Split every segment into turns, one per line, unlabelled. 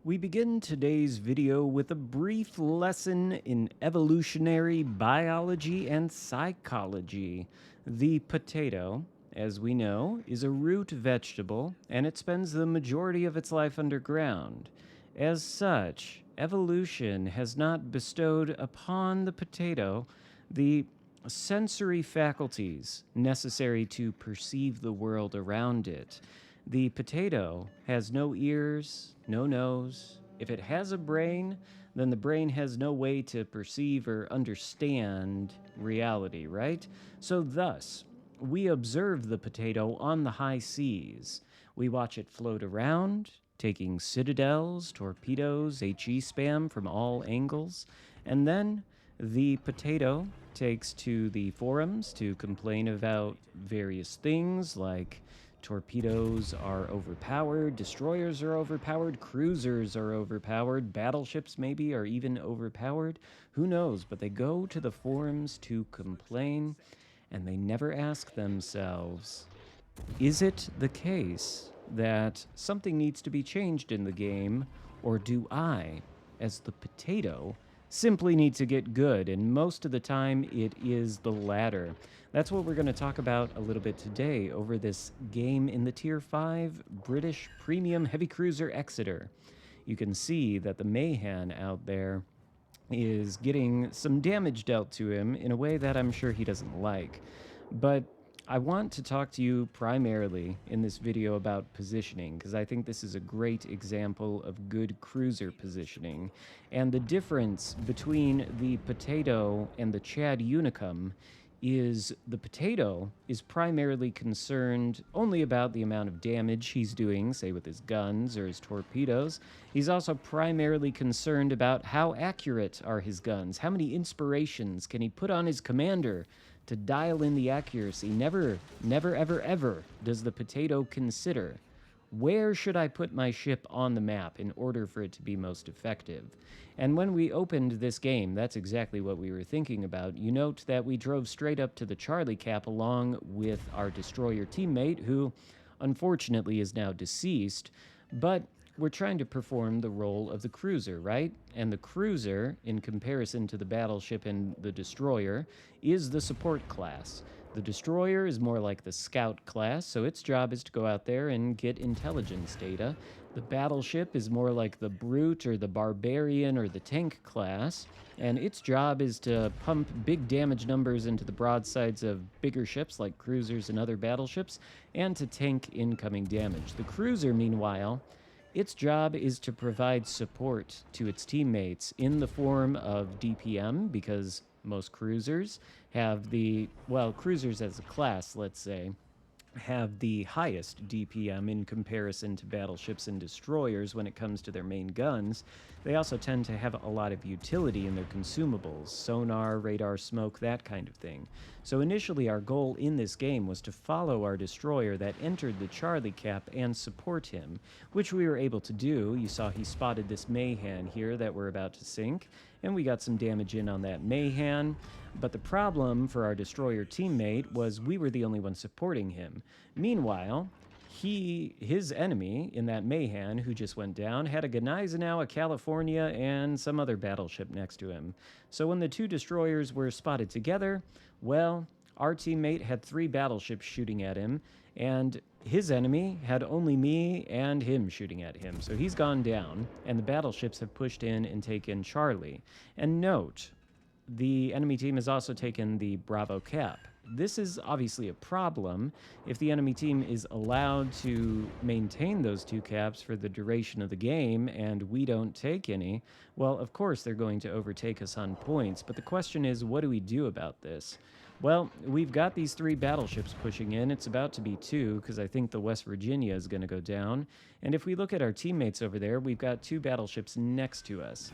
We begin today's video with a brief lesson in evolutionary biology and psychology. The potato, as we know, is a root vegetable and it spends the majority of its life underground. As such, evolution has not bestowed upon the potato the sensory faculties necessary to perceive the world around it. The potato has no ears, no nose. If it has a brain, then the brain has no way to perceive or understand reality, right? So, thus, we observe the potato on the high seas. We watch it float around, taking citadels, torpedoes, HE spam from all angles, and then the potato takes to the forums to complain about various things like torpedoes are overpowered, destroyers are overpowered, cruisers are overpowered, battleships maybe are even overpowered. Who knows? But they go to the forums to complain and they never ask themselves, is it the case that something needs to be changed in the game, or do I, as the potato, simply need to get good? And most of the time, it is the latter. That's what we're going to talk about a little bit today over this game in the Tier 5 British Premium Heavy Cruiser Exeter. You can see that the Mayhan out there is getting some damage dealt to him in a way that I'm sure he doesn't like. But I want to talk to you primarily in this video about positioning, because I think this is a great example of good cruiser positioning. And the difference between the potato and the Chad Unicum is the potato is primarily concerned only about the amount of damage he's doing, say with his guns or his torpedoes. He's also primarily concerned about how accurate are his guns, how many inspirations can he put on his commander to dial in the accuracy. Never, ever does the potato consider, where should I put my ship on the map in order for it to be most effective? And when we opened this game, that's exactly what we were thinking about. You note that we drove straight up to the Charlie Cap along with our destroyer teammate, who unfortunately is now deceased, but we're trying to perform the role of the cruiser, right? And the cruiser, in comparison to the battleship and the destroyer, is the support class. The destroyer is more like the scout class, so its job is to go out there and get intelligence data. The battleship is more like the brute or the barbarian or the tank class, and its job is to pump big damage numbers into the broadsides of bigger ships like cruisers and other battleships, and to tank incoming damage. The cruiser, meanwhile, its job is to provide support to its teammates in the form of DPM, because most cruisers have cruisers as a class, let's say, have the highest DPM in comparison to battleships and destroyers when it comes to their main guns. They also tend to have a lot of utility in their consumables, sonar, radar, smoke, that kind of thing. So initially our goal in this game was to follow our destroyer that entered the Charlie Cap and support him, which we were able to do. You saw he spotted this Mayhan here that we're about to sink, and we got some damage in on that Mayhan. But the problem for our destroyer teammate was we were the only one supporting him. Meanwhile, his enemy in that Mayhan, who just went down, had a Gneisenau, a California, and some other battleship next to him. So when the two destroyers were spotted together, well, our teammate had 3 battleships shooting at him, and his enemy had only me and him shooting at him. So he's gone down, and the battleships have pushed in and taken Charlie. And note, the enemy team has also taken the Bravo Cap. This is obviously a problem. If the enemy team is allowed to maintain those 2 caps for the duration of the game and we don't take any, well, of course they're going to overtake us on points. But the question is, what do we do about this? Well, we've got these 3 battleships pushing in. It's about to be 2, because I think the West Virginia is going to go down. And if we look at our teammates over there, we've got 2 battleships next to us.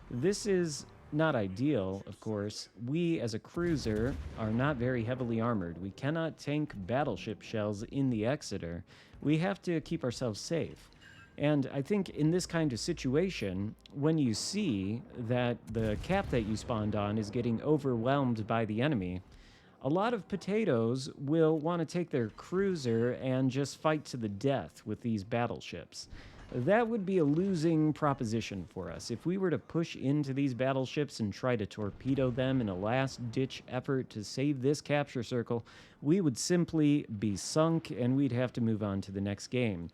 This is not ideal, of course. We, as a cruiser, are not very heavily armored. We cannot tank battleship shells in the Exeter. We have to keep ourselves safe. And I think in this kind of situation, when you see that the cap that you spawned on is getting overwhelmed by the enemy, a lot of potatoes will want to take their cruiser and just fight to the death with these battleships. That would be a losing proposition for us. If we were to push into these battleships and try to torpedo them in a last-ditch effort to save this capture circle, we would simply be sunk and we'd have to move on to the next game.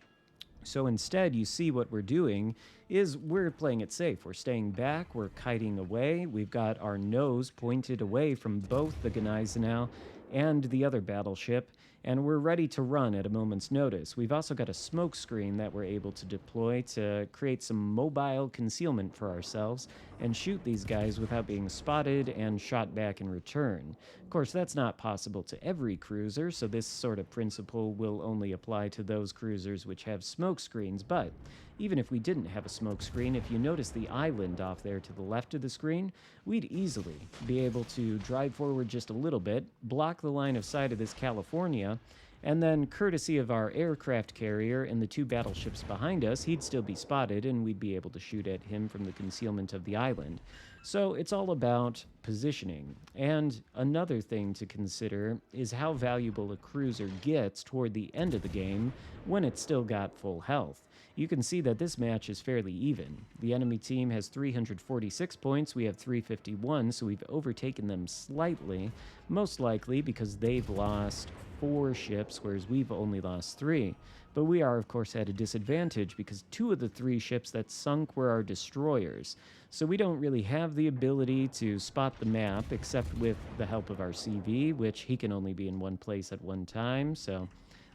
So instead, you see what we're doing is we're playing it safe. We're staying back, we're kiting away, we've got our nose pointed away from both the Gneisenau and the other battleship, and we're ready to run at a moment's notice. We've also got a smoke screen that we're able to deploy to create some mobile concealment for ourselves and shoot these guys without being spotted and shot back in return. Of course, that's not possible to every cruiser, so this sort of principle will only apply to those cruisers which have smoke screens, but even if we didn't have a smoke screen, if you notice the island off there to the left of the screen, we'd easily be able to drive forward just a little bit, block the line of sight of this California, and then, courtesy of our aircraft carrier and the two battleships behind us, he'd still be spotted and we'd be able to shoot at him from the concealment of the island. So it's all about positioning. And another thing to consider is how valuable a cruiser gets toward the end of the game when it's still got full health. You can see that this match is fairly even. The enemy team has 346 points, we have 351, so we've overtaken them slightly, most likely because they've lost 4 ships, whereas we've only lost 3. But we are, of course, at a disadvantage because 2 of the 3 ships that sunk were our destroyers. So we don't really have the ability to spot the map except with the help of our CV, which he can only be in one place at one time, so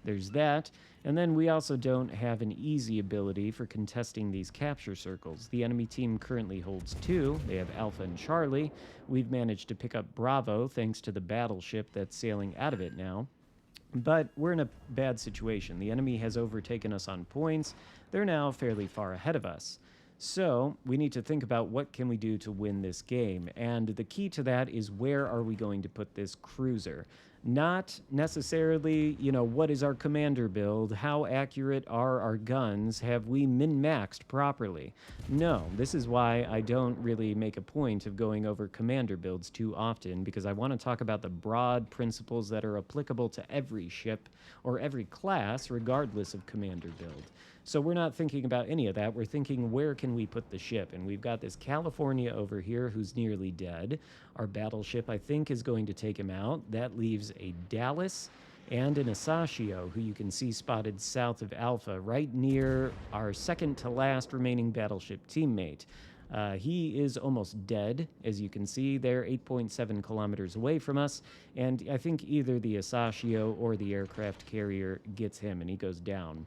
there's that. And then we also don't have an easy ability for contesting these capture circles. The enemy team currently holds 2. They have Alpha and Charlie. We've managed to pick up Bravo thanks to the battleship that's sailing out of it now. But we're in a bad situation. The enemy has overtaken us on points. They're now fairly far ahead of us. So we need to think about what can we do to win this game. And the key to that is where are we going to put this cruiser? Not necessarily, what is our commander build? How accurate are our guns? Have we min-maxed properly? No, this is why I don't really make a point of going over commander builds too often, because I want to talk about the broad principles that are applicable to every ship or every class, regardless of commander build. So we're not thinking about any of that. We're thinking, where can we put the ship? And we've got this California over here who's nearly dead. Our battleship, I think, is going to take him out. That leaves a Dallas and an Asashio, who you can see spotted south of Alpha, right near our second to last remaining battleship teammate. He is almost dead, as you can see. They're 8.7 kilometers away from us, and I think either the Asashio or the aircraft carrier gets him, and he goes down.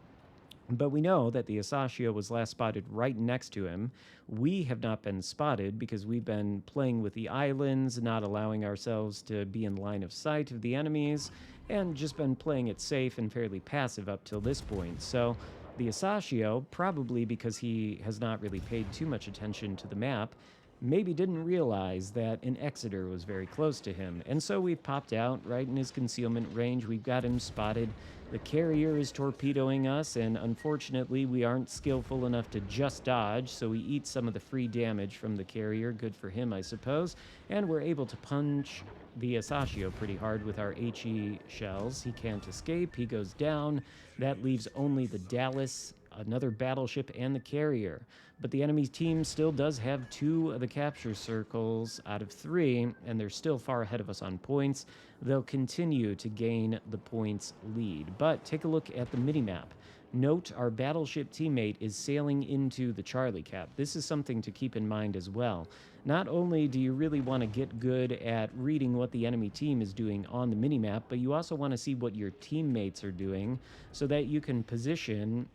But we know that the Asashio was last spotted right next to him. We have not been spotted because we've been playing with the islands, not allowing ourselves to be in line of sight of the enemies, and just been playing it safe and fairly passive up till this point. So the Asashio, probably because he has not really paid too much attention to the map, maybe didn't realize that an Exeter was very close to him. And so we've popped out right in his concealment range. We've got him spotted. The carrier is torpedoing us, and unfortunately we aren't skillful enough to just dodge, so we eat some of the free damage from the carrier. Good for him, I suppose. And we're able to punch the Asashio pretty hard with our HE shells. He can't escape. He goes down. That leaves only the Dallas, another battleship, and the carrier. But the enemy team still does have 2 of the capture circles out of 3, and they're still far ahead of us on points. They'll continue to gain the points lead. But take a look at the minimap. Note our battleship teammate is sailing into the Charlie Cap. This is something to keep in mind as well. Not only do you really want to get good at reading what the enemy team is doing on the minimap, but you also want to see what your teammates are doing so that you can position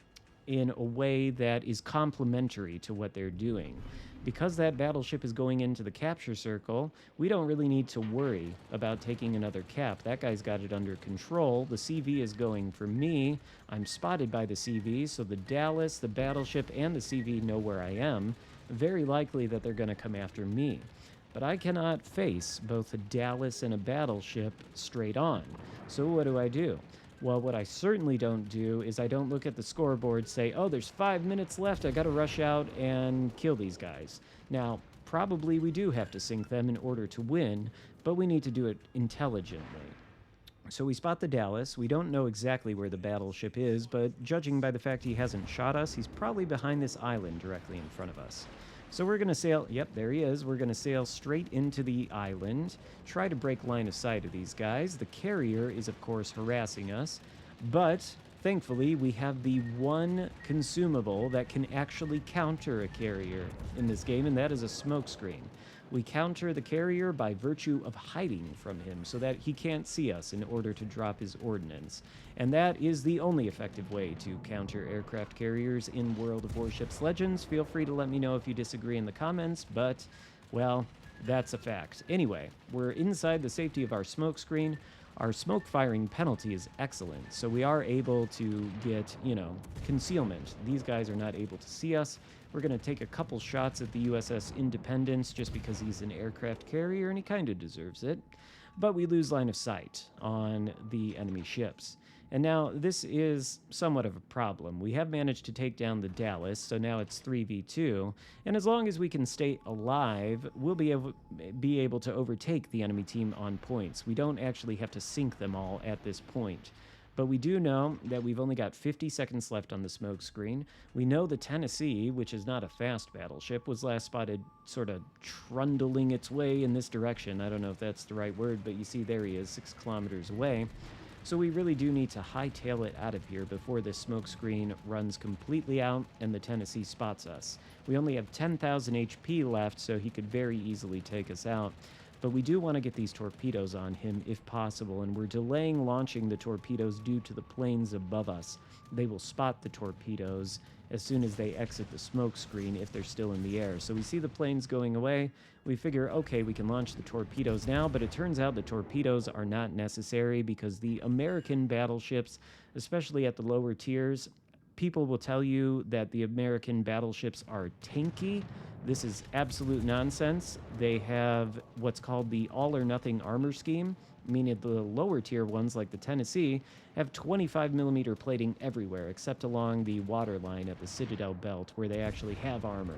in a way that is complementary to what they're doing. Because that battleship is going into the capture circle, we don't really need to worry about taking another cap. That guy's got it under control. The CV is going for me. I'm spotted by the CV, so the Dallas, the battleship, and the CV know where I am. Very likely that they're going to come after me. But I cannot face both a Dallas and a battleship straight on. So what do? Well, what I certainly don't do is I don't look at the scoreboard, say, oh, there's 5 minutes left, I gotta rush out and kill these guys. Now, probably we do have to sink them in order to win, but we need to do it intelligently. So we spot the Dallas. We don't know exactly where the battleship is, but judging by the fact he hasn't shot us, he's probably behind this island directly in front of us. So we're going to sail, yep, there he is. We're going to sail straight into the island, try to break line of sight of these guys. The carrier is, of course, harassing us, but thankfully we have the one consumable that can actually counter a carrier in this game, and that is a smokescreen. We counter the carrier by virtue of hiding from him so that he can't see us in order to drop his ordnance. And that is the only effective way to counter aircraft carriers in World of Warships Legends. Feel free to let me know if you disagree in the comments, but, well, that's a fact. Anyway, we're inside the safety of our smokescreen. Our smoke firing penalty is excellent, so we are able to get, concealment. These guys are not able to see us. We're going to take a couple shots at the USS Independence just because he's an aircraft carrier and he kind of deserves it. But we lose line of sight on the enemy ships. And now this is somewhat of a problem. We have managed to take down the Dallas, so now it's 3v2. And as long as we can stay alive, we'll be able to overtake the enemy team on points. We don't actually have to sink them all at this point. But we do know that we've only got 50 seconds left on the smoke screen. We know the Tennessee, which is not a fast battleship, was last spotted sort of trundling its way in this direction. I don't know if that's the right word, but you see there he is, 6 kilometers away. So we really do need to hightail it out of here before this smoke screen runs completely out and the Tennessee spots us. We only have 10,000 HP left, so he could very easily take us out. But we do want to get these torpedoes on him if possible, and we're delaying launching the torpedoes due to the planes above us. They will spot the torpedoes as soon as they exit the smoke screen if they're still in the air. So we see the planes going away. We figure, okay, we can launch the torpedoes now, but it turns out the torpedoes are not necessary because the American battleships, especially at the lower tiers, people will tell you that the American battleships are tanky. This is absolute nonsense. They have what's called the all-or-nothing armor scheme, meaning the lower tier ones, like the Tennessee, have 25 millimeter plating everywhere, except along the waterline at the Citadel Belt, where they actually have armor.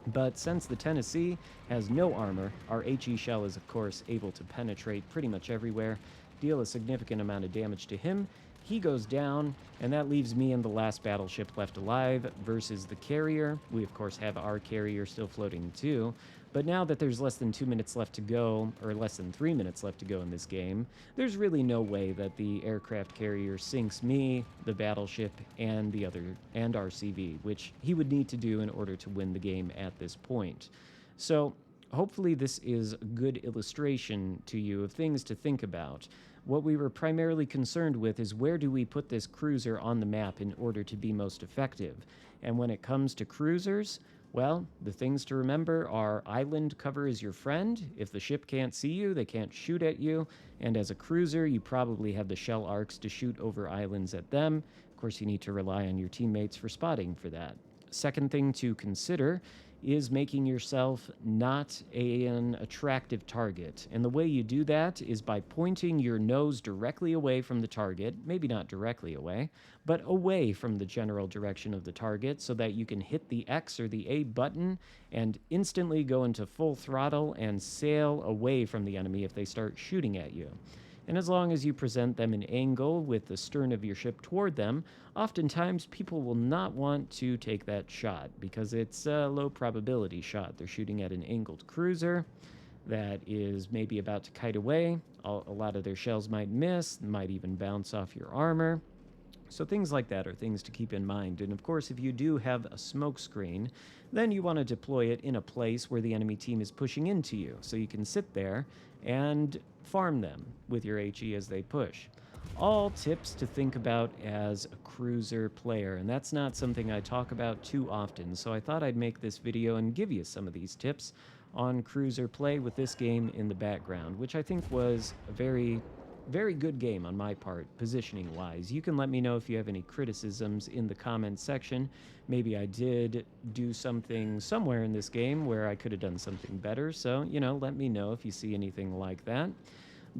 But since the Tennessee has no armor, our HE shell is, of course, able to penetrate pretty much everywhere, deal a significant amount of damage to him. He goes down, and that leaves me and the last battleship left alive versus the carrier. We, of course, have our carrier still floating too. But now that there's less than 2 minutes left to go, or less than 3 minutes left to go in this game, there's really no way that the aircraft carrier sinks me, the battleship, and our CV, which he would need to do in order to win the game at this point. So hopefully this is a good illustration to you of things to think about. What we were primarily concerned with is where do we put this cruiser on the map in order to be most effective. And when it comes to cruisers, well, the things to remember are island cover is your friend. If the ship can't see you, they can't shoot at you. And as a cruiser, you probably have the shell arcs to shoot over islands at them. Of course, you need to rely on your teammates for spotting for that. Second thing to consider is making yourself not an attractive target. And the way you do that is by pointing your nose directly away from the target, maybe not directly away, but away from the general direction of the target so that you can hit the X or the A button and instantly go into full throttle and sail away from the enemy if they start shooting at you. And as long as you present them an angle with the stern of your ship toward them, oftentimes people will not want to take that shot because it's a low probability shot. They're shooting at an angled cruiser that is maybe about to kite away. A lot of their shells might miss, might even bounce off your armor. So things like that are things to keep in mind. And of course, if you do have a smoke screen, then you want to deploy it in a place where the enemy team is pushing into you. So you can sit there and farm them with your HE as they push. All tips to think about as a cruiser player, and that's not something I talk about too often, so I thought I'd make this video and give you some of these tips on cruiser play with this game in the background, which I think was a very good game on my part, positioning-wise. You can let me know if you have any criticisms in the comments section. Maybe I did do something somewhere in this game where I could have done something better, so, let me know if you see anything like that.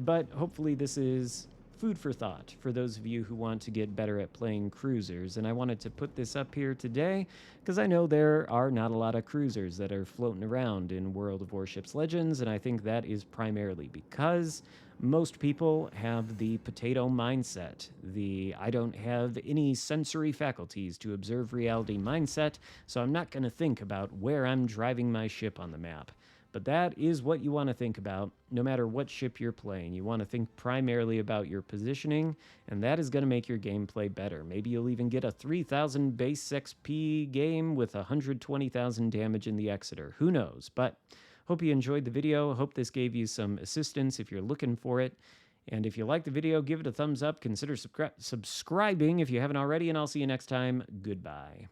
But hopefully this is food for thought for those of you who want to get better at playing cruisers. And I wanted to put this up here today because I know there are not a lot of cruisers that are floating around in World of Warships Legends, and I think that is primarily because Most people have the potato mindset, the I don't have any sensory faculties to observe reality mindset, so I'm not going to think about where I'm driving my ship on the map. But that is what you want to think about no matter what ship you're playing. You want to think primarily about your positioning, and that is going to make your gameplay better. Maybe you'll even get a 3,000 base XP game with 120,000 damage in the Exeter. Who knows? But hope you enjoyed the video. Hope this gave you some assistance if you're looking for it. And if you like the video, give it a thumbs up. Consider subscribing if you haven't already, and I'll see you next time. Goodbye.